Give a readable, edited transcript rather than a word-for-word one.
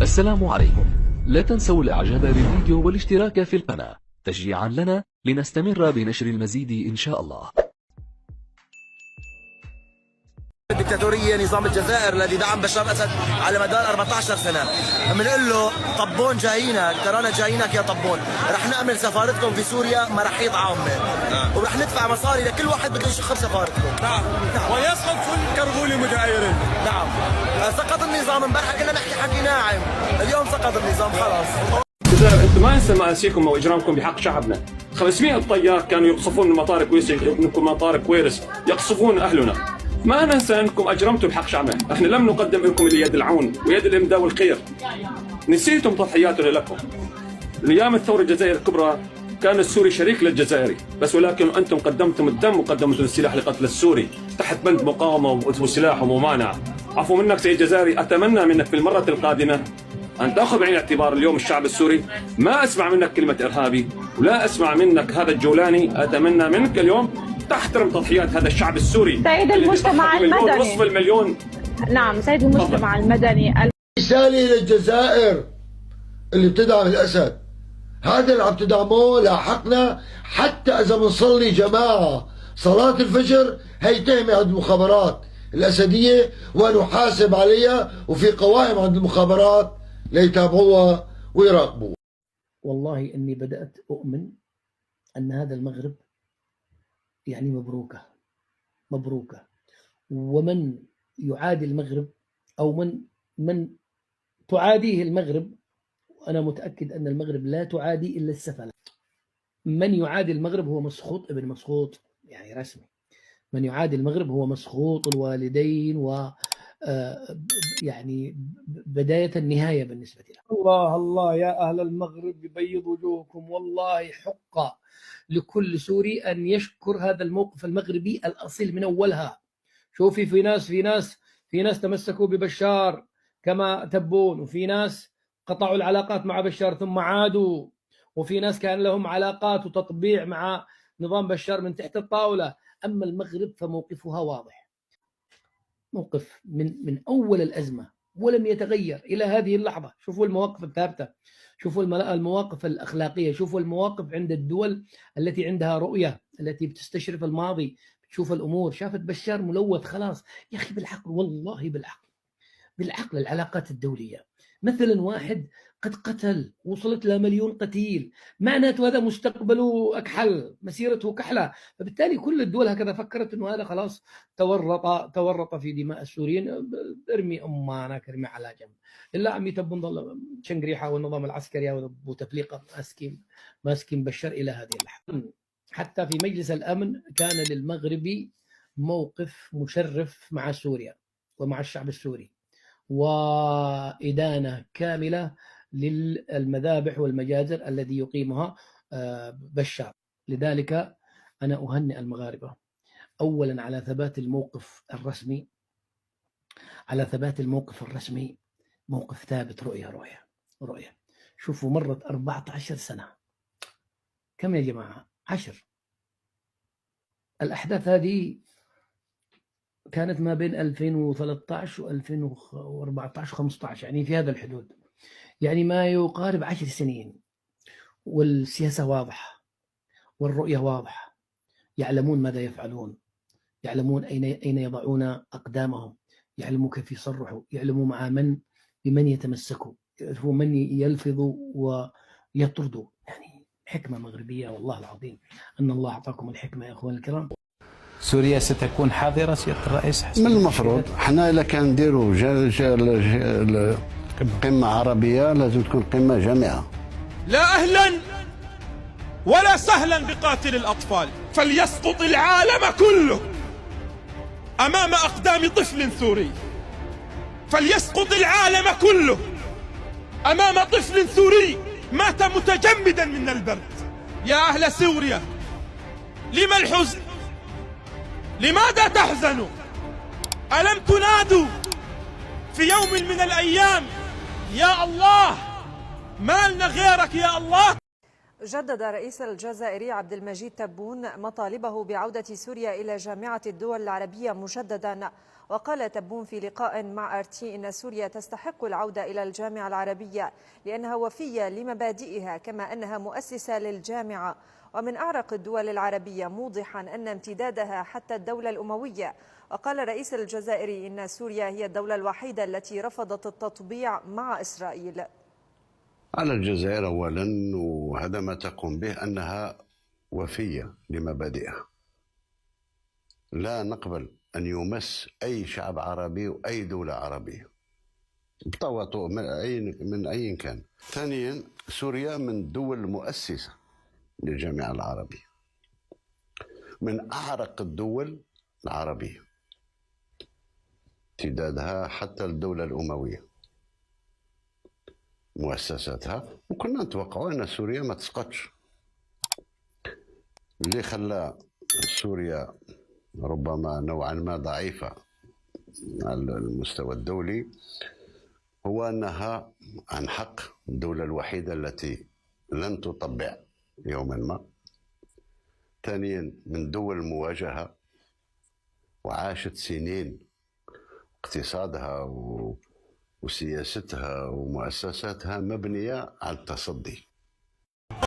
السلام عليكم. لا تنسوا الاعجاب بالفيديو والاشتراك في القناة تشجيعا لنا لنستمر بنشر المزيد إن شاء الله. الدكتاتورية نظام الجزائر الذي دعم بشار الأسد على مدار 14 سنة، بنقول له طبون جايينك، ترانا جايينك يا طبون، رح نعمل سفارتكم في سوريا مراحيض عامة، ورح ندفع مصاري لكل واحد بده يشخر سفارتكم. نعم. ويسقط كل كربون متعايرين. نعم. سقط النظام، امبارح كنا نحكي حكي ناعم، اليوم سقط النظام خلاص. انتم ما ينسى مآسيكم واجرامكم بحق شعبنا. 500 طيار كانوا يقصفون من مطار كويس، من مطار كويرس يقصفون اهلنا. ما ننسى انكم اجرمتم بحق شعبنا، احنا لم نقدم لكم الا يد العون ويد الامداد والخير. نسيتم تضحياتنا لكم. ايام الثوره الجزائريه الكبرى كان السوري شريك للجزائري، بس ولكن انتم قدمتم الدم وقدمتم السلاح لقتل السوري تحت بند مقاومه وسلاح وممانعه. عفوا منك سيد الجزائري، اتمنى منك في المره القادمه أن تأخذ بعين الاعتبار اليوم الشعب السوري. ما أسمع منك كلمة إرهابي ولا أسمع منك هذا الجولاني. أتمنى منك اليوم تحترم تضحيات هذا الشعب السوري. سيد المجتمع المدني، نصف المليون. نعم سيد المجتمع المدني. رسالة للجزائر اللي بتدعم الأسد، هذا اللي عم تدعموه لاحقنا. حتى إذا بنصلي جماعة صلاة الفجر هي تهمة عند المخابرات الأسدية ونحاسب عليها، وفي قوائم عند المخابرات ليتابعوها ويراقبوها. والله إني بدأت أؤمن أن هذا المغرب يعني مبروكة، ومن يعادي المغرب أو من تعاديه المغرب، وأنا متأكد أن المغرب لا تعادي إلا السفلة. من يعادي المغرب هو مسخوط ابن مسخوط، يعني رسمي. من يعادي المغرب هو مسخوط الوالدين، و يعني بداية النهاية بالنسبة له. الله يا أهل المغرب يبيض وجوهكم. والله حق لكل سوري أن يشكر هذا الموقف المغربي الأصيل من أولها. شوفي، في ناس تمسكوا ببشار كما تبون، وفي ناس قطعوا العلاقات مع بشار ثم عادوا، وفي ناس كان لهم علاقات وتطبيع مع نظام بشار من تحت الطاولة. أما المغرب فموقفها واضح، موقف من أول الأزمة ولم يتغير إلى هذه اللحظة. شوفوا المواقف الثابتة، شوفوا المواقف الأخلاقية، شوفوا المواقف عند الدول التي عندها رؤية، التي بتستشرف الماضي، بتشوف الأمور. شافت بشار ملوث خلاص، يا أخي بالعقل، والله بالعقل العلاقات الدولية. مثلا واحد قد قتل، وصلت ل1 مليون قتيل، معناته هذا مستقبله أكحل، مسيرته كحلة. فبالتالي كل الدول هكذا فكرت أنه هذا خلاص تورط في دماء السوريين، ارمي أمانك، ارمي على جنب. إلا عم يتبون ضل شنقريحة والنظام العسكري وتفليقة ماسكين بشار إلى هذه اللحظة. حتى في مجلس الأمن كان للمغربي موقف مشرف مع سوريا ومع الشعب السوري، وإدانة كاملة للمذابح والمجازر الذي يقيمها بشار. لذلك أنا أهنئ المغاربة أولا على ثبات الموقف الرسمي، موقف ثابت، رؤية. شوفوا، مرت 14 سنة. كم يا جماعة؟ 10. الأحداث هذه كانت ما بين 2013 و2014 و15، يعني في هذا الحدود، يعني ما يقارب 10 سنين. والسياسة واضحة والرؤية واضحة، يعلمون ماذا يفعلون، يعلمون أين يضعون أقدامهم، يعلموا كيف يصرحوا، يعلموا مع بمن يتمسكوا، يعرفوا من يلفظوا ويطردوا. يعني حكمة مغربية، والله العظيم أن الله أعطاكم الحكمة يا أخوان الكرام. سوريا ستكون حاضرة سيادة الرئيس حسن؟ من المفروض احنا إلا كان نديروا قمة عربية لازم تكون قمة جامعة. لا أهلا ولا سهلا بقاتل الأطفال، فليسقط العالم كله أمام أقدام طفل سوري، فليسقط العالم كله أمام طفل سوري مات متجمدا من البرد. يا أهل سوريا، لما الحزن؟ لماذا تحزنوا؟ ألم تنادوا في يوم من الأيام يا الله ما لنا غيرك يا الله؟ جدد رئيس الجزائري عبد المجيد تبون مطالبه بعودة سوريا إلى جامعة الدول العربية مجددا، وقال تبون في لقاء مع RT إن سوريا تستحق العودة إلى الجامعة العربية لأنها وفية لمبادئها كما أنها مؤسسة للجامعة ومن أعرق الدول العربية، موضحا أن امتدادها حتى الدولة الأموية. وقال الرئيس الجزائري إن سوريا هي الدولة الوحيدة التي رفضت التطبيع مع إسرائيل. على الجزائر أولا، وهذا ما تقوم به، أنها وفية لمبادئها. لا نقبل أن يمس أي شعب عربي وأي دولة عربية بطواطؤ من أي كان. ثانيا، سوريا من الدول المؤسسة للجامعة العربية، من أعرق الدول العربية امتدادها حتى الدولة الأموية مؤسساتها، وكنا نتوقع أن سوريا ما تسقطش. اللي خلى سوريا ربما نوعا ما ضعيفة على المستوى الدولي هو أنها عن حق الدولة الوحيدة التي لن تطبع يوما ما. ثانيا، من دول المواجهة وعاشت سنين اقتصادها وسياستها ومؤسساتها مبنية على التصدي.